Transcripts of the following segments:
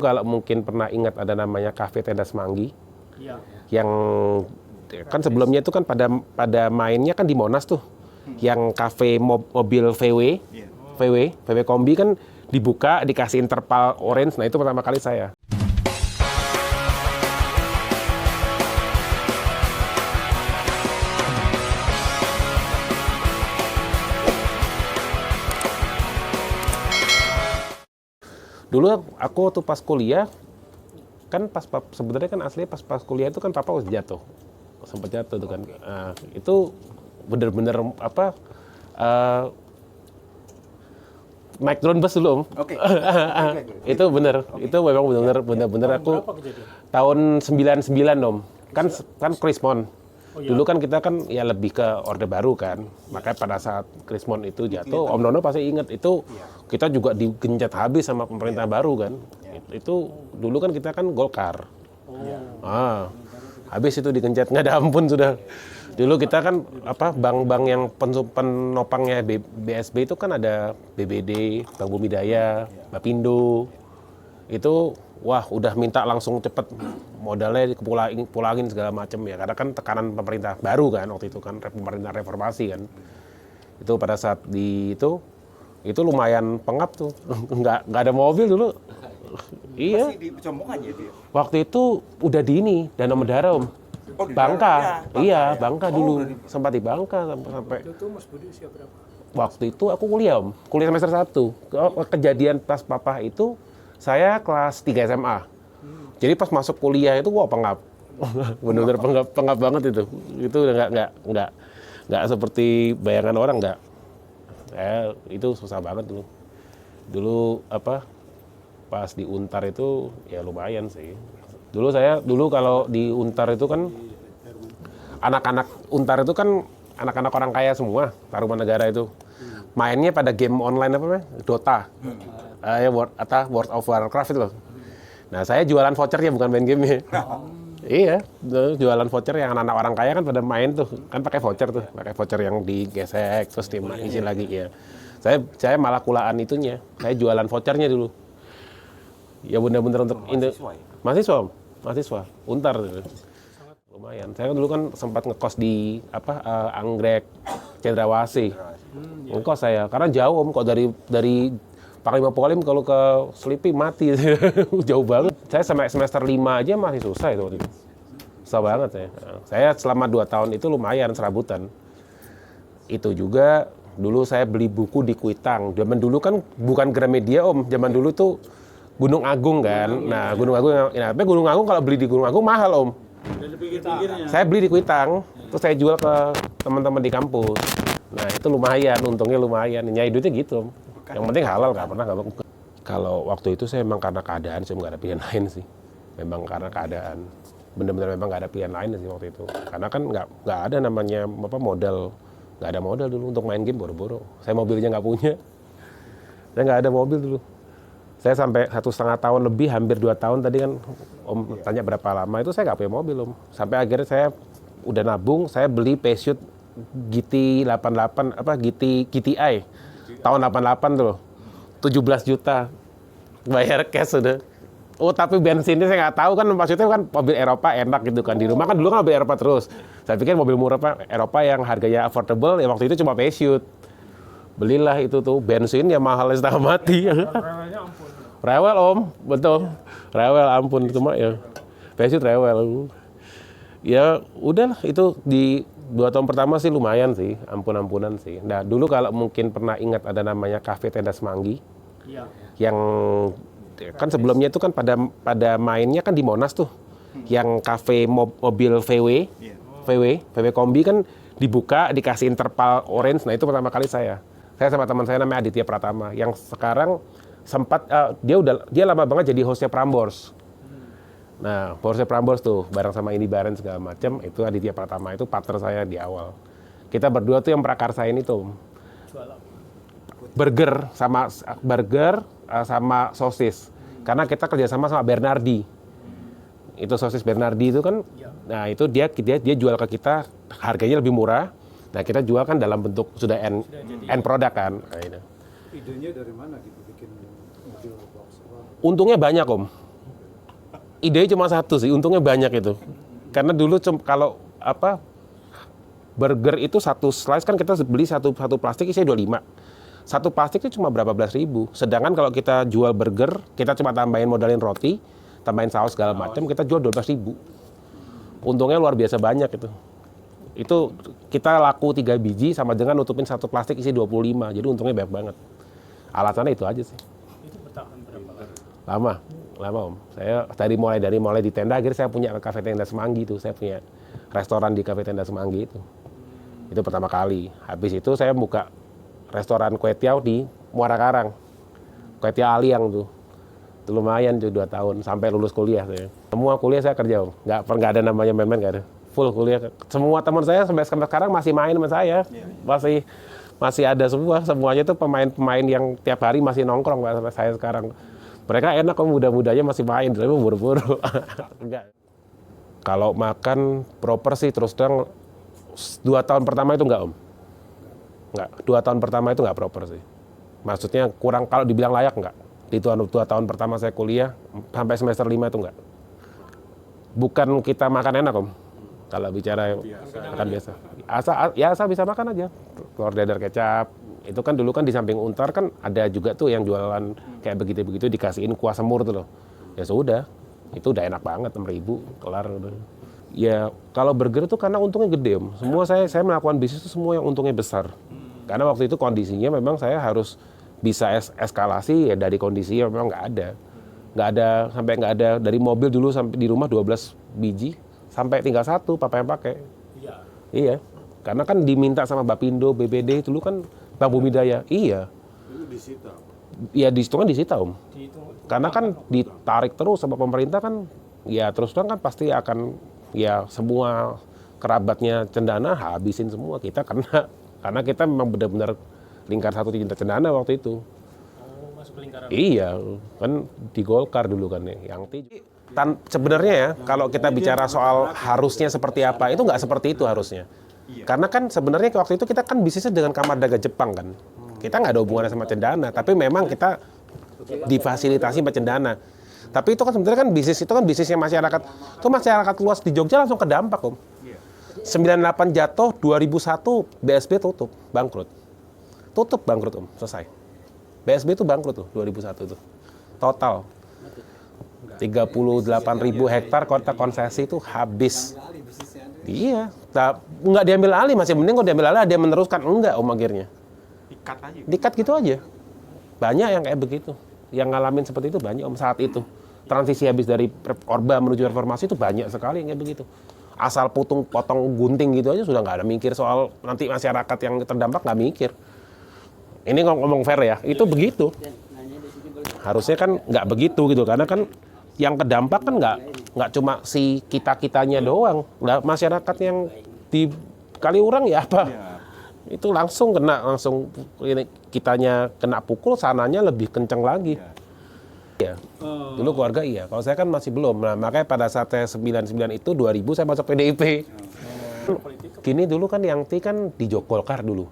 Kalau mungkin pernah ingat ada namanya Cafe Tenda Semanggi, Iya. yang kan sebelumnya itu kan pada mainnya kan di Monas tuh, yang cafe mobil VW kombi kan dibuka dikasih interval orange. Nah itu pertama kali saya. Dulu aku tuh pas kuliah kan sebenarnya kan aslinya pas kuliah itu kan papa udah jatuh, sempat jatuh tuh kan. Itu bener-bener naik drone bus dulu om. Oke. Itu bener, itu memang bener-bener aku Berapa kejadian? tahun 99 om. Kan Krismon. Oh, iya. Dulu kan kita kan ya lebih ke Orde Baru kan. Makanya pada saat Krismon itu jatuh, Om Nono pasti ingat itu kita juga digencet habis sama pemerintah baru kan. Itu dulu kan kita kan Golkar. Habis itu digencet nggak ada ampun sudah. Dulu kita kan bank-bank yang penopangnya BSB itu kan ada BBD, Bank Bumi Daya, Bapindo. Itu wah udah minta langsung cepet modalnya dipulangin segala macam ya, karena kan tekanan pemerintah baru kan waktu itu kan, pemerintah reformasi kan. Itu pada saat itu lumayan pengap tuh. nggak ada mobil dulu. Iya. Masih di Pecombongan ya dia? Waktu itu udah di ini Danau Medara om. Oh, di Bangka. Bangka, Iya, ya. Bangka dulu. Sempat di Bangka sampai Itu Mas Budi usia berapa? waktu itu aku kuliah om. Kuliah semester 1. Kejadian pas papa itu saya kelas 3 SMA. Jadi pas masuk kuliah itu wah pengap. Benar-benar pengap banget itu. Itu udah nggak seperti bayangan orang nggak. Itu susah banget dulu. Dulu pas di Untar itu ya lumayan sih. Dulu kalau di Untar itu kan anak-anak Untar itu kan anak-anak orang kaya semua, Tarumanegara itu. Mainnya pada game online Dota. World of Warcraft itu loh. Nah, saya jualan vouchernya bukan main gamenya. Iya, jualan voucher yang anak-anak orang kaya kan pada main tuh, kan pakai voucher yang digesek terus diisi lagi ya. Saya malah kulaan itunya, saya jualan vouchernya dulu. Ya bener-bener untuk mahasiswa, Untar. Lumayan. Saya dulu kan sempat ngekos di Anggrek, Cendrawasih. Ngekos saya, karena jauh om, kok dari Panglima Polim kalau ke Selipi mati. Jauh banget. Saya sampai semester 5 aja masih susah itu waktu itu. Susah banget saya. Saya selama 2 tahun itu lumayan serabutan. Itu juga dulu saya beli buku di Kuitang. Zaman dulu kan bukan Gramedia om. Zaman dulu tuh Gunung Agung kan. Nah, Gunung Agung kalau beli di Gunung Agung mahal om. Saya beli di Kuitang, terus saya jual ke teman-teman di kampus. Nah, itu lumayan, untungnya lumayan. Nyai duitnya gitu om. Yang penting halal, nggak pernah. Kalau waktu itu saya memang karena keadaan, saya nggak ada pilihan lain sih. Memang karena keadaan, benar-benar memang nggak ada pilihan lain sih waktu itu. Karena kan nggak ada namanya modal, nggak ada modal dulu untuk main game boro-boro. Saya mobilnya nggak punya, saya nggak ada mobil dulu. Saya sampai 1,5 tahun lebih, hampir 2 tahun tadi kan om tanya berapa lama itu saya nggak punya mobil om. Sampai akhirnya saya udah nabung, saya beli Peugeot GT 88 GTI. Tahun 88 tuh loh, 17 juta, bayar cash sudah. Oh tapi bensinnya saya nggak tahu kan, maksudnya kan mobil Eropa enak gitu kan. Di rumah kan dulu kan mobil Eropa terus. Saya pikir mobil murah Eropa yang harganya affordable, ya waktu itu cuma Peugeot. Belilah itu tuh, bensin ya mahalnya setengah mati. Rewelnya ampun. Rewel om, betul. Rewel ampun, cuma ya Peugeot rewel. Ya udahlah itu di 2 tahun pertama sih lumayan sih, ampun-ampunan sih. Nah dulu kalau mungkin pernah ingat ada namanya Cafe Tenda Semanggi, Iya. yang kan sebelumnya itu kan pada mainnya kan di Monas tuh, yang cafe mobil VW kombi kan dibuka dikasih interval orange. Nah itu pertama kali saya sama teman saya namanya Aditya Pratama, yang sekarang sempat dia lama banget jadi hostnya Prambors. Nah, hostnya Prambors tuh bareng sama Indi Barens segala macam, itu Aditya Pratama itu partner saya di awal. Kita berdua tuh yang prakarsain itu. Burger sama sosis. Karena kita kerjasama sama Bernardi. Itu sosis Bernardi itu kan, nah itu dia jual ke kita harganya lebih murah. Nah kita jual kan dalam bentuk sudah end product kan. Nah, Idenya dari mana gitu bikin mobil box? Untungnya banyak om. Idenya cuma satu sih, untungnya banyak itu. Karena dulu kalau apa burger itu satu slice kan kita beli satu plastik isinya 25. Satu plastik itu cuma berapa belas ribu. Sedangkan kalau kita jual burger, kita cuma tambahin modalin roti, tambahin saus segala macam, kita jual 12.000. Untungnya luar biasa banyak itu. Itu kita laku 3 biji sama dengan nutupin satu plastik isi 25. Jadi untungnya banyak banget. Alasannya itu aja sih. Itu bertahan berapa Lama Om. Saya dari mulai di tenda, akhirnya saya punya kafe tenda Semanggi itu. Saya punya restoran di kafe tenda Semanggi itu. Itu pertama kali. Habis itu saya buka restoran kue tiaw di Muara Karang. Kue tiaw Aliang tuh. Itu lumayan tuh 2 tahun sampai lulus kuliah saya. Semua kuliah saya kerja Om. Nggak ada namanya main-main, nggak ada. Full kuliah. Semua teman saya sampai sekarang masih main sama saya. Masih ada semuanya tuh pemain-pemain yang tiap hari masih nongkrong sama saya sekarang. Mereka enak kok, muda-mudanya masih main, tapi buru-buru. Enggak. Kalau makan proper sih terus terang 2 tahun pertama itu enggak Om. Enggak, 2 tahun pertama itu enggak proper sih. Maksudnya kurang, kalau dibilang layak enggak. Di 2 tahun pertama saya kuliah, sampai semester 5 itu enggak. Bukan kita makan enak Om. Kalau bicara makan biasa. Asal bisa makan aja. Telur dadar kecap. Itu kan dulu kan di samping Untar kan ada juga tuh yang jualan kayak begitu-begitu dikasihin kuah semur tuh loh. Ya sudah, itu udah enak banget 6.000 kelar udah. Ya kalau burger itu karena untungnya gede Om. Semua saya melakukan bisnis itu semua yang untungnya besar. Karena waktu itu kondisinya memang saya harus bisa eskalasi ya, dari kondisinya memang nggak ada dari mobil dulu sampai di rumah 12 biji sampai tinggal 1 papa yang pakai. Iya. Karena kan diminta sama Bapindo, BPD dulu kan Bang Bumidaya. Iya. Itu disita. Ya di situ kan disita Om. Karena kan ditarik terus sama pemerintah kan, ya terus terang kan pasti akan ya semua kerabatnya Cendana habisin semua kita karena kita memang benar-benar lingkar satu cinta Cendana waktu itu. Oh, masuk ke lingkaran. Iya, kan di Golkar dulu kan ya. Sebenarnya ya kalau kita bicara soal harusnya seperti apa, itu nggak seperti itu harusnya. Karena kan sebenarnya waktu itu kita kan bisnisnya dengan Kamar Dagang Jepang kan. Kita nggak ada hubungannya sama Cendana, tapi memang kita difasilitasi sama Cendana. Tapi itu kan sebenarnya kan bisnisnya masyarakat. Itu masyarakat luas di Jogja langsung kedampak Om. 98 jatuh, 2001 BSB tutup, bangkrut. Om, selesai. BSB itu bangkrut tuh 2001 itu. Total 38.000 hektar kota konsesi itu habis. Iya, nggak diambil alih, masih mending kalau diambil alih ada yang meneruskan. Enggak Om akhirnya. Dikat gitu aja. Banyak yang kayak begitu. Yang ngalamin seperti itu banyak Om saat itu. Transisi habis dari Orba menuju reformasi itu banyak sekali yang kayak begitu. Asal potong gunting gitu aja sudah nggak ada mikir soal nanti masyarakat yang terdampak, nggak mikir. Ini ngomong fair ya, itu begitu. Harusnya kan nggak begitu gitu, karena kan yang terdampak kan nggak cuma si kitanya doang, masyarakat yang di Kaliurang ya apa, itu langsung ini kitanya kena pukul, sananya lebih kenceng lagi. Ya, dulu keluarga iya, kalau saya kan masih belum. Nah, makanya pada saat saya 99 itu 2000 saya masuk PDIP. Gini dulu kan yang kan di Golkar dulu.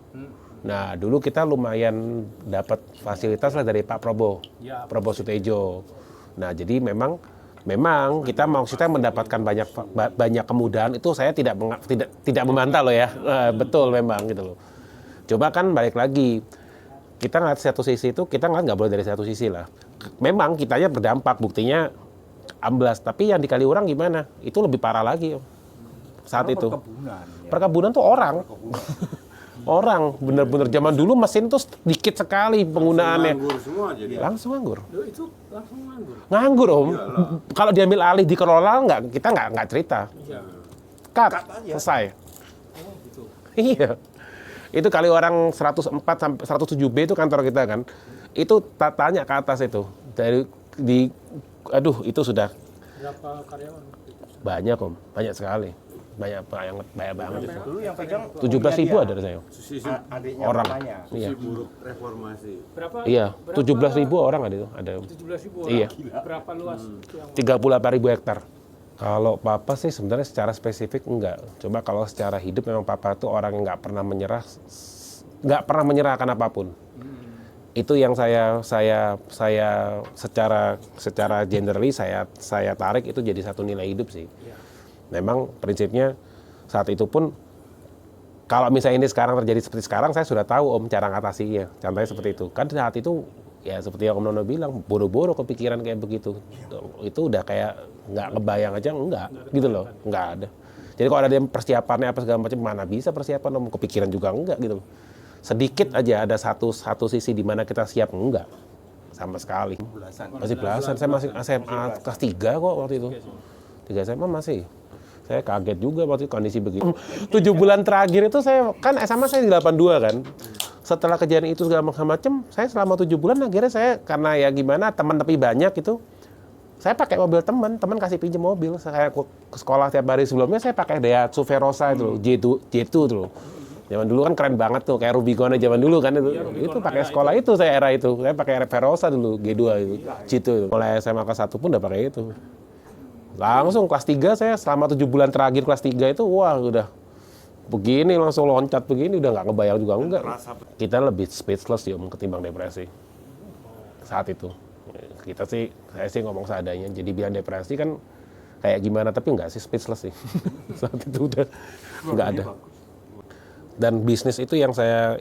Nah, dulu kita lumayan dapat fasilitas lah dari Pak Prabowo Sutejo. Nah, jadi memang kita maksudnya mendapatkan banyak kemudahan itu saya tidak membantah loh ya. Betul memang gitu loh. Coba kan balik lagi. Kita ngeliat satu sisi itu, kita nggak boleh dari satu sisi lah. Memang kitanya berdampak, buktinya amblas. Tapi yang di Kaliurang gimana? Itu lebih parah lagi saat itu. Perkebunan tuh orang. Orang, bener-bener zaman dulu mesin tuh sedikit sekali penggunaannya. Nganggur semua jadi. Langsung nganggur. Itu langsung nganggur. Nganggur Om. Kalau diambil alih dikelola kita nggak cerita. Iya. Cut, selesai. Oh, gitu. Iya. Itu kali orang 104 sampai 107B itu kantor kita kan. Itu tanya ke atas itu. Itu sudah Berapa karyawan? banyak Om, banyak sekali. Banyak banget itu. Dulu yang pegang 17.000 ada dari saya. Sisi adiknya Orang. mamanya. Iya. buruk reformasi. Berapa? Iya, 17.000 orang ada itu. Ada 17.000 orang. Iya. Berapa luas itu yang 38.000 hektar. Kalau papa sih sebenarnya secara spesifik enggak. Coba kalau secara hidup memang papa tuh orang yang nggak pernah menyerah akan apapun. Itu yang saya secara generally saya tarik itu jadi satu nilai hidup sih. Memang prinsipnya saat itu pun kalau misalnya ini sekarang terjadi seperti sekarang, saya sudah tahu Om cara ngatasinya. Contohnya seperti itu. Kan saat itu ya seperti yang Om Nono bilang, boro-boro kepikiran kayak begitu. Itu udah kayak nggak ngebayang aja, enggak gitu loh, nggak ada. Jadi kalau ada persiapannya apa segala macam, mana bisa persiapan Om, kepikiran juga enggak gitu loh. Sedikit aja ada satu sisi di mana kita siap, enggak sama sekali. Masih belasan, saya masih SMA kelas 3 kok waktu itu. 3 SMA masih. Saya kaget juga waktu itu kondisi begitu. 7 bulan terakhir itu saya, kan SMA saya di 82 kan. Setelah kejadian itu segala macam, saya selama 7 bulan akhirnya saya, karena ya gimana, teman tapi banyak gitu, saya pakai mobil teman kasih pinjam mobil. Saya ke sekolah tiap hari sebelumnya, saya pakai Daihatsu Verosa itu loh, J2 itu loh. Zaman dulu kan keren banget tuh, kayak Rubicon zaman dulu kan itu. Itu pakai sekolah itu saya era itu. Saya pakai Verosa dulu, G2 itu, J2 itu. Mulai SMA kelas 1 pun udah pakai itu. Langsung kelas 3 saya selama 7 bulan terakhir kelas 3 itu, wah udah begini langsung loncat begini, udah nggak ngebayang juga enggak. Kita lebih speechless ya ketimbang depresi. Saat itu. Saya sih ngomong seadanya. Jadi bilang depresi kan kayak gimana, tapi enggak sih, speechless sih. Saat itu udah nggak ada. Dan bisnis itu yang saya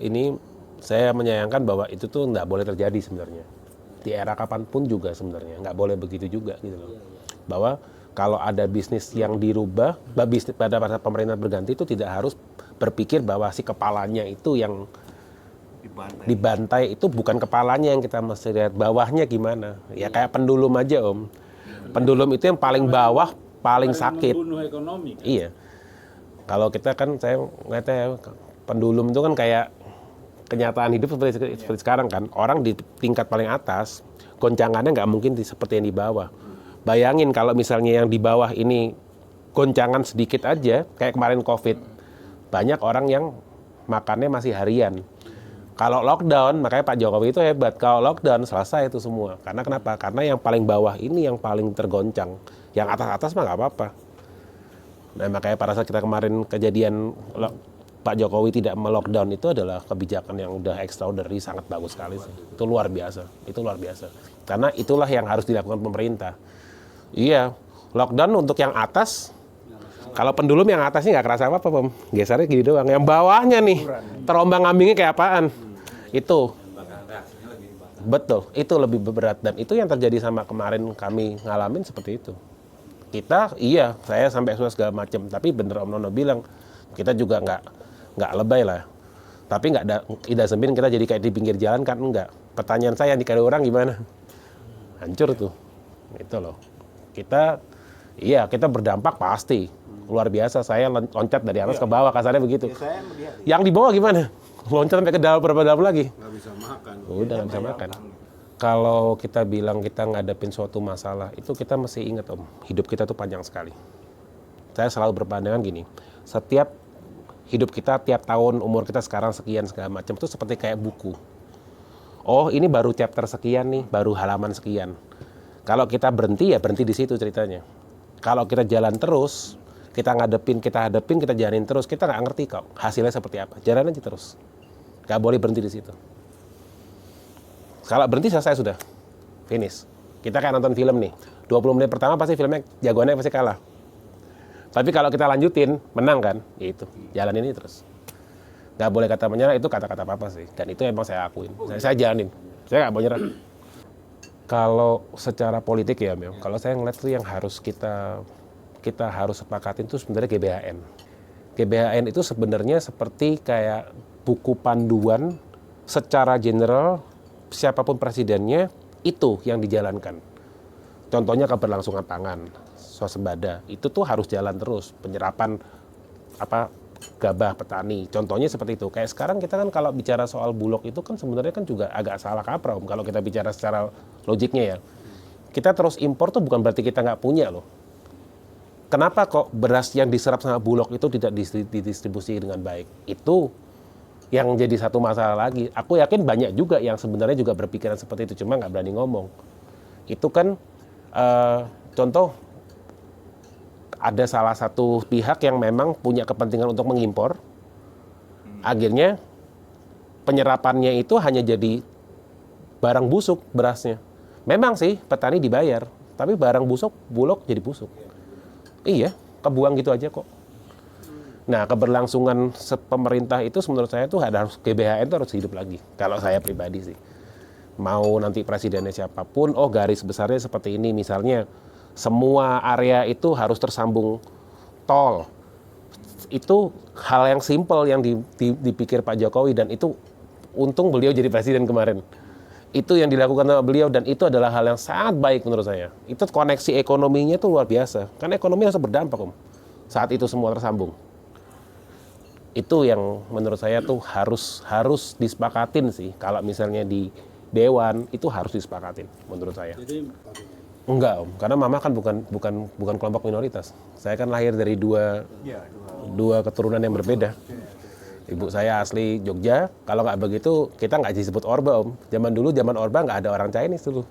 menyayangkan bahwa itu tuh nggak boleh terjadi sebenarnya. Di era kapanpun juga sebenarnya nggak boleh begitu juga gitu loh. Bahwa kalau ada bisnis yang dirubah, bisnis pada pemerintah berganti itu tidak harus berpikir bahwa si kepalanya itu yang dibantai itu bukan kepalanya yang kita mesti lihat, bawahnya gimana. Ya kayak pendulum aja Om. Pendulum itu yang paling bawah, paling sakit. Membunuh ekonomi. Kan? Iya. Kalau kita kan, saya ngeliatnya pendulum itu kan kayak kenyataan hidup seperti sekarang kan. Orang di tingkat paling atas, goncangannya nggak mungkin seperti yang di bawah. Bayangin kalau misalnya yang di bawah ini goncangan sedikit aja, kayak kemarin COVID. Banyak orang yang makannya masih harian. Kalau lockdown, makanya Pak Jokowi itu hebat. Kalau lockdown, selesai itu semua. Karena kenapa? Karena yang paling bawah ini yang paling tergoncang. Yang atas-atas mah nggak apa-apa. Nah, makanya pada saat kita kemarin kejadian Pak Jokowi tidak melockdown itu adalah kebijakan yang udah extraordinary, sangat bagus sekali sih. Itu luar biasa. Itu luar biasa. Karena itulah yang harus dilakukan pemerintah. Iya, lockdown untuk yang atas. Kalau pendulum yang atasnya nggak kerasa apa-apa, Pem. Gesernya gini doang. Yang bawahnya nih, terombang-ambingnya kayak apaan? Itu. Betul, itu lebih berat. Dan itu yang terjadi sama kemarin kami ngalamin seperti itu. Kita, iya, saya sampai susah segala macam. Tapi bener Om Nono bilang, kita juga nggak lebay lah. Tapi tidak sempin kita jadi kayak di pinggir jalan kan, enggak. Pertanyaan saya, dikali orang gimana? Hancur tuh. Itu loh. Kita berdampak pasti. Luar biasa, saya loncat dari atas ke bawah, kasarnya begitu. Yang di bawah gimana? Loncat sampai ke dalam, berapa dalam lagi? Nggak bisa makan. Udah nggak bisa makan. Kalau kita bilang kita ngadepin suatu masalah, itu kita mesti ingat Om, hidup kita tuh panjang sekali. Saya selalu berpandangan gini, setiap hidup kita, tiap tahun, umur kita sekarang sekian, segala macam, itu seperti kayak buku. Oh, ini baru chapter sekian nih, baru halaman sekian. Kalau kita berhenti, ya berhenti di situ ceritanya. Kalau kita jalan terus, kita hadapin, kita jalanin terus, kita nggak ngerti kok hasilnya seperti apa. Jalan aja terus. Nggak boleh berhenti di situ. Kalau berhenti selesai sudah. Finish. Kita kayak nonton film nih. 20 menit pertama pasti filmnya jagoannya pasti kalah. Tapi kalau kita lanjutin, menang kan? Ya itu. Jalanin ini terus. Nggak boleh kata menyerah, itu kata-kata apa sih. Dan itu emang saya akuin. Saya jalanin. Saya nggak mau nyerah. Kalau secara politik ya, Mel, kalau saya ngeliat tuh yang harus kita harus sepakatin itu sebenarnya GBHN. GBHN itu sebenarnya seperti kayak buku panduan secara general, siapapun presidennya, itu yang dijalankan. Contohnya keberlangsungan pangan, swasembada, itu tuh harus jalan terus. Penyerapan gabah petani, contohnya seperti itu. Kayak sekarang kita kan kalau bicara soal Bulog itu kan sebenarnya kan juga agak salah kaprah Om, kalau kita bicara secara logiknya ya. Kita terus impor tuh bukan berarti kita nggak punya loh. Kenapa kok beras yang diserap sama Bulog itu tidak didistribusi dengan baik? Itu yang jadi satu masalah lagi. Aku yakin banyak juga yang sebenarnya juga berpikiran seperti itu, cuma nggak berani ngomong. Itu kan contoh, ada salah satu pihak yang memang punya kepentingan untuk mengimpor. Akhirnya penyerapannya itu hanya jadi barang busuk berasnya. Memang sih petani dibayar, tapi barang busuk, Bulog jadi busuk. Iya, kebuang gitu aja kok. Nah, keberlangsungan pemerintah itu menurut saya tuh harus GBHN itu harus hidup lagi. Kalau saya pribadi sih. Mau nanti presidennya siapapun, oh garis besarnya seperti ini. Misalnya semua area itu harus tersambung tol. Itu hal yang simpel yang dipikir Pak Jokowi dan itu untung beliau jadi presiden kemarin. Itu yang dilakukan sama beliau dan itu adalah hal yang sangat baik menurut saya. Itu koneksi ekonominya tuh luar biasa. Karena ekonomi langsung berdampak, Om. Saat itu semua tersambung. Itu yang menurut saya tuh harus disepakatin sih. Kalau misalnya di Dewan itu harus disepakatin menurut saya. Jadi Enggak, Om. Karena Mama kan bukan kelompok minoritas. Saya kan lahir dari dua keturunan yang berbeda. Ibu saya asli Jogja. Kalau nggak begitu, kita nggak disebut Orba, Om. Zaman Orba nggak ada orang Chinese dulu.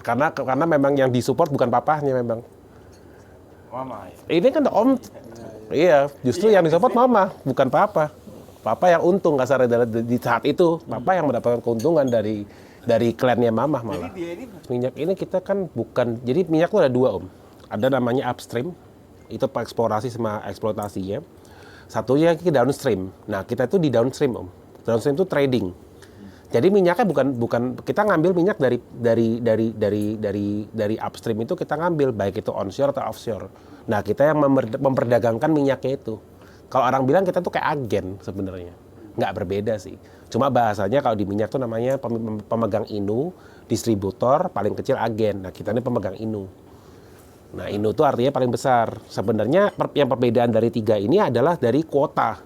Karena memang yang disupport bukan papahnya memang. Mama ya. Ini kan Om, iya, justru yang disupport Mama, bukan Papa. Papa yang untung kasarnya di saat itu. Papa yang mendapatkan keuntungan dari klannya Mama malah. Jadi dia ini Minyak ini kita kan bukan, jadi minyak itu ada dua, Om. Ada namanya upstream, itu eksplorasi sama eksploitasinya. Satunya kita downstream. Nah, kita itu di downstream, Om. Downstream itu trading. Jadi minyaknya bukan kita ngambil minyak dari upstream itu kita ngambil baik itu onshore atau offshore. Nah, kita yang memperdagangkan minyaknya itu. Kalau orang bilang kita tuh kayak agen sebenarnya. Nggak berbeda sih. Cuma bahasanya kalau di minyak tuh namanya pemegang INU, distributor, paling kecil agen. Nah, kita ini pemegang INU. Nah, INU itu artinya paling besar. Sebenarnya yang perbedaan dari tiga ini adalah dari kuota.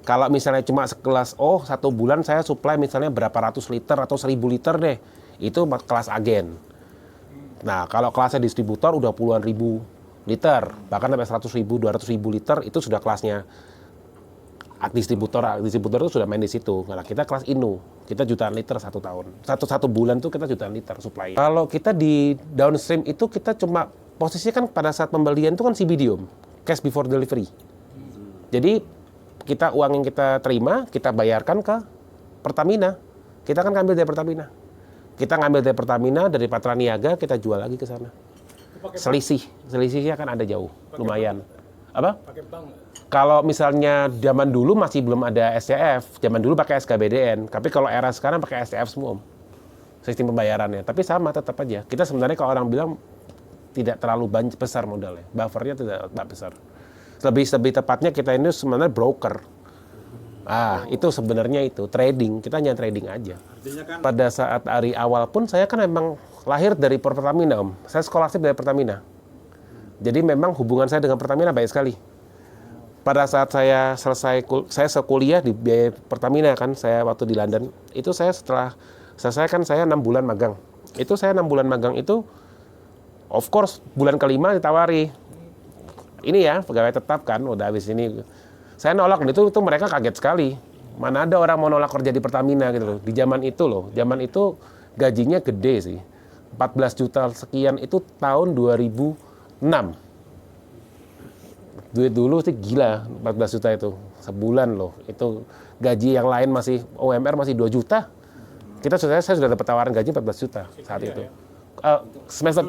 Kalau misalnya cuma sekelas, satu bulan saya supply misalnya berapa ratus liter atau 1.000 liter deh. Itu kelas agen. Nah, kalau kelasnya distributor udah puluhan ribu liter. Bahkan sampai 100.000, 200.000 liter itu sudah kelasnya distributor. Distributor itu sudah main di situ. Nah, kita kelas INU. Kita jutaan liter satu tahun. Satu bulan tuh kita jutaan liter supply. Kalau kita di downstream itu kita cuma posisinya kan pada saat pembelian itu kan CBD, Om, cash before delivery. Jadi kita uang yang kita terima, kita bayarkan ke Pertamina. Kita kan ngambil dari Pertamina. Kita ngambil dari Pertamina, dari Patra Niaga, kita jual lagi ke sana. Selisihnya kan ada jauh, lumayan. Apa? pakai bank nggak? Kalau misalnya zaman dulu masih belum ada SCF, zaman dulu pakai SKBDN. Tapi kalau era sekarang pakai SCF semua, Om. Sistem pembayarannya. Tapi sama tetap aja. Kita sebenarnya kalau orang bilang tidak terlalu besar modalnya, buffernya tidak besar. Lebih tepatnya kita ini sebenarnya broker. Itu sebenarnya itu trading. Kita hanya trading aja. Artinya kan Pada saat hari awal pun saya kan memang lahir dari Pertamina, Om. Saya scholarship dari Pertamina. Jadi memang hubungan saya dengan Pertamina baik sekali. Pada saat saya saya sekuliah di biaya Pertamina kan, saya waktu di London, itu saya setelah selesai kan saya 6 bulan magang. Itu saya 6 bulan magang itu of course, bulan kelima ditawari. Ini ya, pegawai tetap kan, udah habis ini. Saya nolak, itu mereka kaget sekali. Mana ada orang mau nolak kerja di Pertamina gitu loh. Di zaman itu loh, zaman itu gajinya gede sih. 14 juta sekian itu tahun 2006. Duit dulu sih gila, 14 juta itu. Sebulan loh, itu gaji yang lain masih, UMR masih 2 juta. Saya sudah dapat tawaran gaji 14 juta saat itu. Semester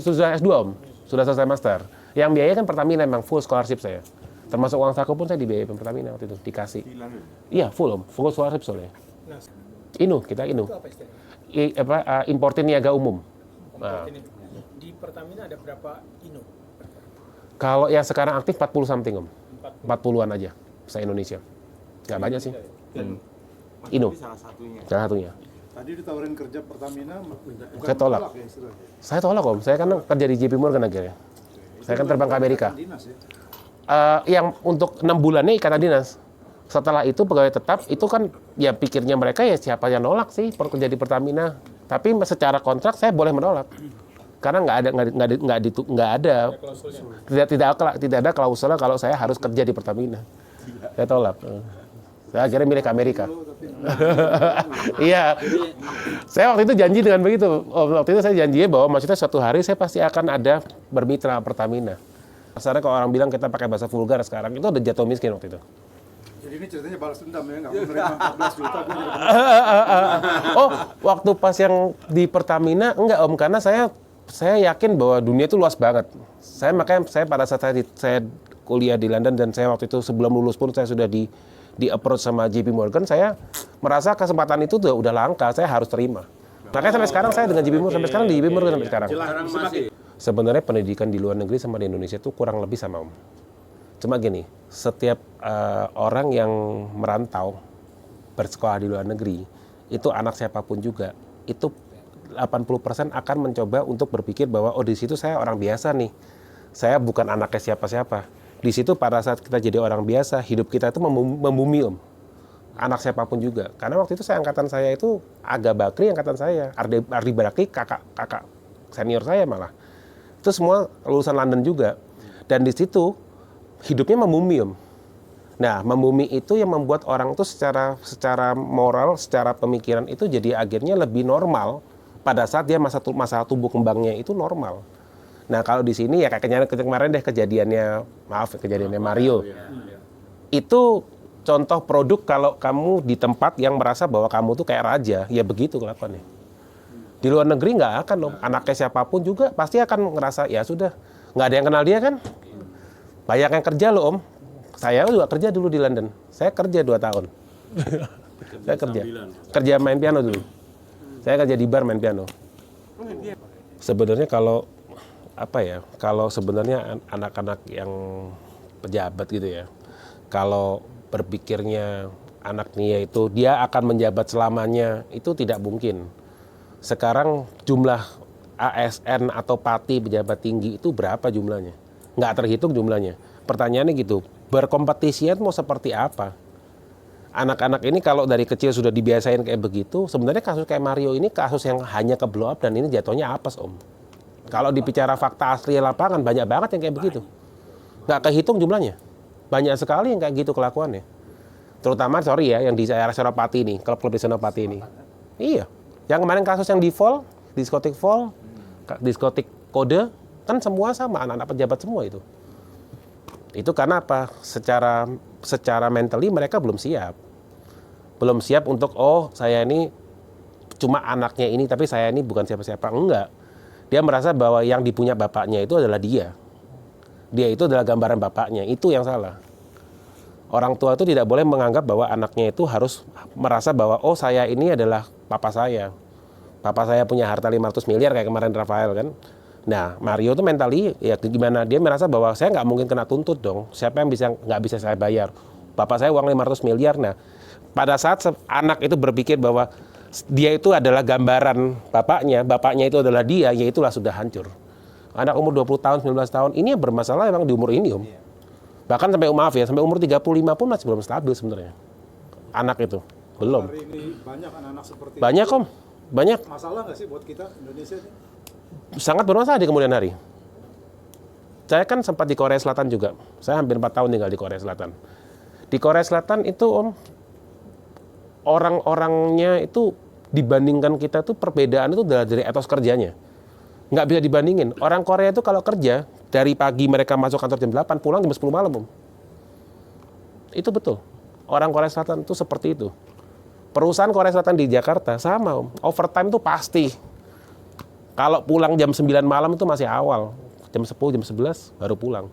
sudah S2, Om. Sudah selesai master. Yang biaya kan Pertamina memang full scholarship saya. Termasuk uang saku pun saya dibiayai Pertamina waktu itu, dikasih. Iya, full, Om. Full scholarship soalnya. Nah, Kita itu apa istilahnya? Importir niaga umum. Nah, Ini, di Pertamina ada berapa INO? kalau yang sekarang aktif 40 something, Om. 40-an aja, se-Indonesia. Nggak banyak sih. Mas Ino. Budi salah satunya. Salah satunya. Tadi ditawarin kerja Pertamina, bukan Saya tolak. ya istilahnya. Saya tolak, Om. Saya kan kerja di JP Morgan akhirnya. Saya kan terbang ke Amerika. Dinas ya. Yang untuk 6 bulannya ikatan dinas. Setelah itu pegawai tetap, itu kan ya pikirnya mereka ya siapa yang nolak sih kerja di Pertamina. Tapi secara kontrak saya boleh menolak. Karena nggak ada tidak ada klausulnya kalau saya harus kerja di Pertamina. Saya tolak. Saya akhirnya milih ke Amerika. Iya. Saya waktu itu janji dengan begitu. Waktu itu saya janji bahwa maksudnya suatu hari saya pasti akan ada bermitra Pertamina. Kasarnya kalau orang bilang kita pakai bahasa vulgar sekarang, itu udah jatuh miskin waktu itu. Jadi ini ceritanya balas dendam ya, nggak mau menerima 14 juta. Gue jadi Oh, waktu pas yang di Pertamina enggak Om, karena saya yakin bahwa dunia itu luas banget. Makanya saya pada saat saya kuliah di London dan saya waktu itu sebelum lulus pun saya sudah di approach sama JP Morgan, saya merasa kesempatan itu udah langka, saya harus terima. Makanya sampai sekarang saya dengan JP Morgan, sampai sekarang di JP Morgan sampai sekarang. Sekarang masih. Sebenarnya pendidikan di luar negeri sama di Indonesia itu kurang lebih sama Om. Cuma gini, setiap orang yang merantau bersekolah di luar negeri, itu anak siapapun juga, itu 80% akan mencoba untuk berpikir bahwa oh di situ saya orang biasa nih. Saya bukan anaknya siapa-siapa. Di situ pada saat kita jadi orang biasa, hidup kita itu membumi Om. Anak siapapun juga. Karena waktu itu angkatan saya itu Aga Bakri angkatan saya, Ardi Bakri kakak senior saya malah. Itu semua lulusan London juga. Dan di situ hidupnya membumi Om. Nah, membumi itu yang membuat orang itu secara moral, secara pemikiran itu jadi akhirnya lebih normal pada saat dia masa tubuh kembangnya itu normal. Nah, kalau di sini ya kayak kemarin deh kejadiannya Mario. Itu contoh produk kalau kamu di tempat yang merasa bahwa kamu tuh kayak raja, ya begitu kelakuannya. Di luar negeri nggak akan Om. Anaknya siapapun juga pasti akan ngerasa ya sudah, nggak ada yang kenal dia kan. Banyak yang kerja loh Om. Saya juga kerja dulu di London. Saya kerja 2 tahun. Saya kerja main piano dulu. Saya kerja di bar main piano. Sebenarnya kalau sebenarnya anak-anak yang pejabat gitu ya, kalau berpikirnya anaknya itu dia akan menjabat selamanya, itu tidak mungkin. Sekarang jumlah ASN atau pati pejabat tinggi itu berapa jumlahnya? Nggak terhitung jumlahnya. Pertanyaannya gitu, berkompetisinya mau seperti apa? Anak-anak ini kalau dari kecil sudah dibiasain kayak begitu, sebenarnya kasus kayak Mario ini kasus yang hanya ke blow up dan ini jatuhnya apes Om. Kalau dibicara fakta asli lapangan, banyak banget yang kayak begitu. Nggak kehitung jumlahnya. Banyak sekali yang kayak gitu kelakuannya. Terutama, yang di daerah Senopati ini, klub-klub di Senopati ini. Iya. Yang kemarin kasus yang di Vol, diskotik Vol, diskotik Kode, kan semua sama, anak-anak pejabat semua itu. Itu karena apa? Secara mentally mereka belum siap. Belum siap untuk, oh saya ini cuma anaknya ini, tapi saya ini bukan siapa-siapa. Enggak. Dia merasa bahwa yang dipunya bapaknya itu adalah dia. Dia itu adalah gambaran bapaknya, itu yang salah. Orang tua itu tidak boleh menganggap bahwa anaknya itu harus merasa bahwa oh saya ini adalah papa saya. Papa saya punya harta 500 miliar kayak kemarin Rafael kan. Nah Mario itu mentally ya gimana, dia merasa bahwa saya nggak mungkin kena tuntut dong. Siapa yang nggak bisa saya bayar? Bapak saya uang 500 miliar. Nah pada saat anak itu berpikir bahwa dia itu adalah gambaran bapaknya itu adalah dia, ya itulah sudah hancur. Anak umur 20 tahun, 19 tahun, ini yang bermasalah memang di umur ini Om. Bahkan sampai umur 35 pun masih belum stabil sebenarnya. Anak itu, belum. Hari ini banyak anak-anak seperti Banyak Om, banyak. Masalah nggak sih buat kita Indonesia ini? Sangat bermasalah di kemudian hari. Saya kan sempat di Korea Selatan juga. Saya hampir 4 tahun tinggal di Korea Selatan. Di Korea Selatan itu Om, orang-orangnya itu dibandingkan kita tuh perbedaan itu dari etos kerjanya. Nggak bisa dibandingin. Orang Korea itu kalau kerja, dari pagi mereka masuk kantor jam 8, pulang jam 10 malam, Om. Itu betul. Orang Korea Selatan itu seperti itu. Perusahaan Korea Selatan di Jakarta sama, Om. Overtime itu pasti. Kalau pulang jam 9 malam itu masih awal. Jam 10, jam 11 baru pulang.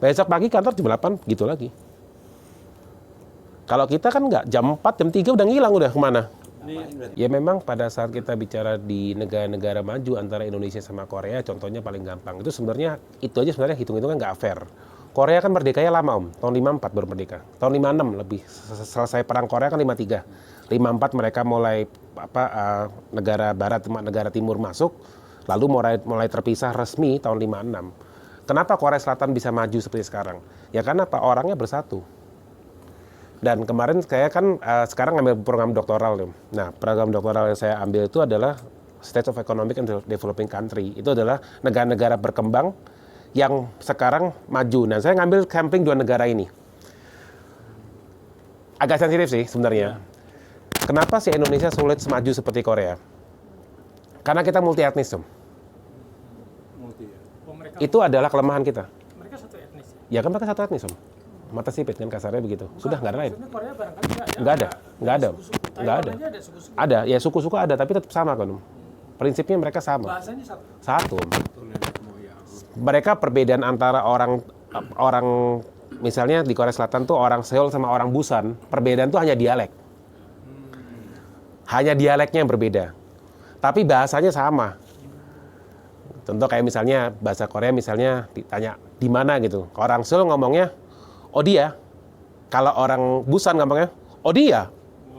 Besok pagi kantor jam 8, gitu lagi. Kalau kita kan nggak, jam 4, jam 3 udah ngilang, udah kemana? Ya memang pada saat kita bicara di negara-negara maju antara Indonesia sama Korea, contohnya paling gampang. Itu sebenarnya, itu aja sebenarnya hitung-hitungan nggak fair. Korea kan merdekanya lama Om, tahun 54 baru merdeka. Tahun 56 lebih, selesai perang Korea kan 53. 54 mereka mulai negara barat, negara timur masuk, lalu mulai terpisah resmi tahun 56. Kenapa Korea Selatan bisa maju seperti sekarang? Ya karena apa? Orangnya bersatu. Dan kemarin saya kan sekarang ngambil program doktoral. Nah, program doktoral yang saya ambil itu adalah State of Economic and Developing Country. Itu adalah negara-negara berkembang yang sekarang maju. Nah, saya ngambil sampling 2 negara ini. Agak sensitif sih sebenarnya. Kenapa sih Indonesia sulit semaju seperti Korea? Karena kita multi etnis, Om. Multi ya. Oh, mereka Itu adalah kelemahan kita. satu etnis. Ya kan mereka satu etnis, Om. mata sipit kan kasarnya begitu. Sudah nggak ada lain. Maksudnya Korea barangkali Nggak ada, nggak ada, suku-suku. nggak ada. Taiwan aja ada suku-suku. Ada, ya suku-suku ada, tapi tetap sama kan, Om. Prinsipnya mereka sama. Bahasanya satu. Satu, Om. Mereka perbedaan antara orang misalnya di Korea Selatan tuh orang Seoul sama orang Busan, perbedaan tuh hanya dialek. Hanya dialeknya yang berbeda. Tapi bahasanya sama. Contoh kayak misalnya bahasa Korea misalnya ditanya di mana gitu. Orang Seoul ngomongnya oh dia. Kalau orang Busan ngomongnya oh dia.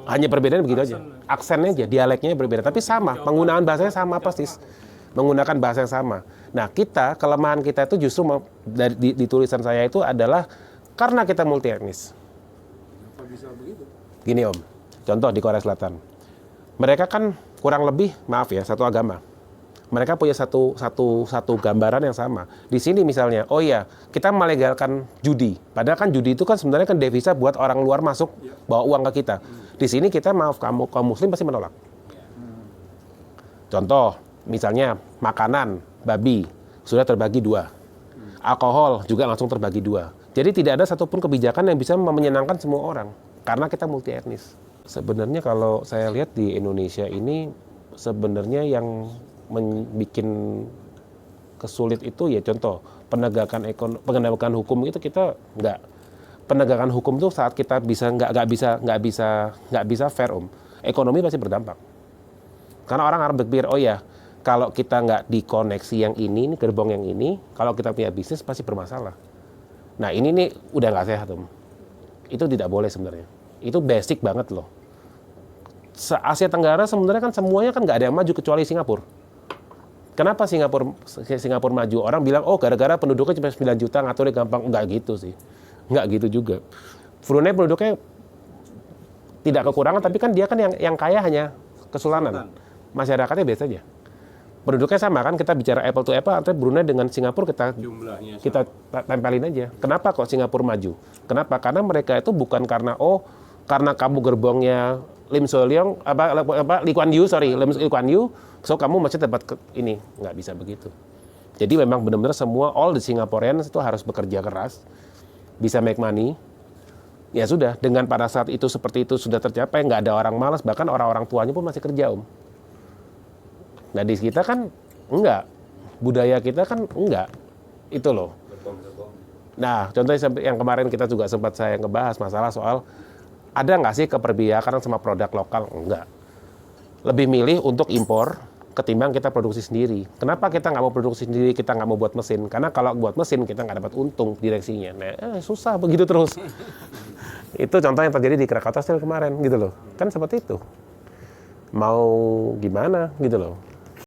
Hanya perbedaan begitu aja. Aksennya aja, dialeknya berbeda, tapi sama. Penggunaan bahasanya sama persis. Menggunakan bahasa yang sama. Nah, kelemahan kita itu justru di tulisan saya itu adalah karena kita multi etnis. Kenapa bisa begitu? Gini Om, contoh di Korea Selatan. Mereka kan kurang lebih, maaf ya, satu agama. Mereka punya satu gambaran yang sama. Di sini misalnya, oh iya, kita melegalkan judi. Padahal kan judi itu kan sebenarnya kan devisa buat orang luar masuk, bawa uang ke kita. Di sini kita, maaf, kaum muslim pasti menolak. Contoh, misalnya makanan, babi, sudah terbagi 2. Alkohol juga langsung terbagi 2. Jadi tidak ada satupun kebijakan yang bisa menyenangkan semua orang. Karena kita multi etnis. Sebenarnya kalau saya lihat di Indonesia ini, sebenarnya yang membuat kesulit itu ya contoh, penegakan hukum itu kita nggak. Penegakan hukum itu saat kita bisa nggak bisa fair Om. Ekonomi pasti berdampak. Karena orang harus berpikir, oh ya, kalau kita nggak dikoneksi yang ini gerbong yang ini, kalau kita punya bisnis pasti bermasalah. Nah ini nih udah nggak sehat Om. Itu tidak boleh sebenarnya. Itu basic banget loh. Asia Tenggara sebenarnya kan semuanya kan nggak ada yang maju kecuali Singapura. Kenapa Singapura maju? Orang bilang, oh gara-gara penduduknya cuma 9 juta, ngaturnya gampang. Nggak gitu sih. Nggak gitu juga. Brunei penduduknya tidak kekurangan, tapi kan dia kan yang kaya hanya Kesultanan. Masyarakatnya biasa aja. Penduduknya sama kan, kita bicara apple to apple, antara Brunei dengan Singapura kita tempelin aja. Kenapa kok Singapura maju? Kenapa? Karena mereka itu bukan karena karena kamu gerbongnya Lim Solyong, Lee Kuan Yew, so kamu masih dapat ini. Nggak bisa begitu. Jadi memang benar-benar semua, all the Singaporeans itu harus bekerja keras, bisa make money. Ya sudah, dengan pada saat itu seperti itu sudah tercapai, nggak ada orang malas, bahkan orang-orang tuanya pun masih kerja Om. Nah di kita kan enggak, budaya kita kan enggak, itu loh. Nah contohnya yang kemarin kita juga sempat saya ngebahas masalah soal ada nggak sih keperbiakan sama produk lokal? Enggak. Lebih milih untuk impor ketimbang kita produksi sendiri. Kenapa kita nggak mau produksi sendiri, kita nggak mau buat mesin? Karena kalau buat mesin kita nggak dapat untung direksinya. Nah susah begitu terus. Itu contoh yang terjadi di Krakatau Steel kemarin gitu loh. Kan seperti itu. Mau gimana gitu loh.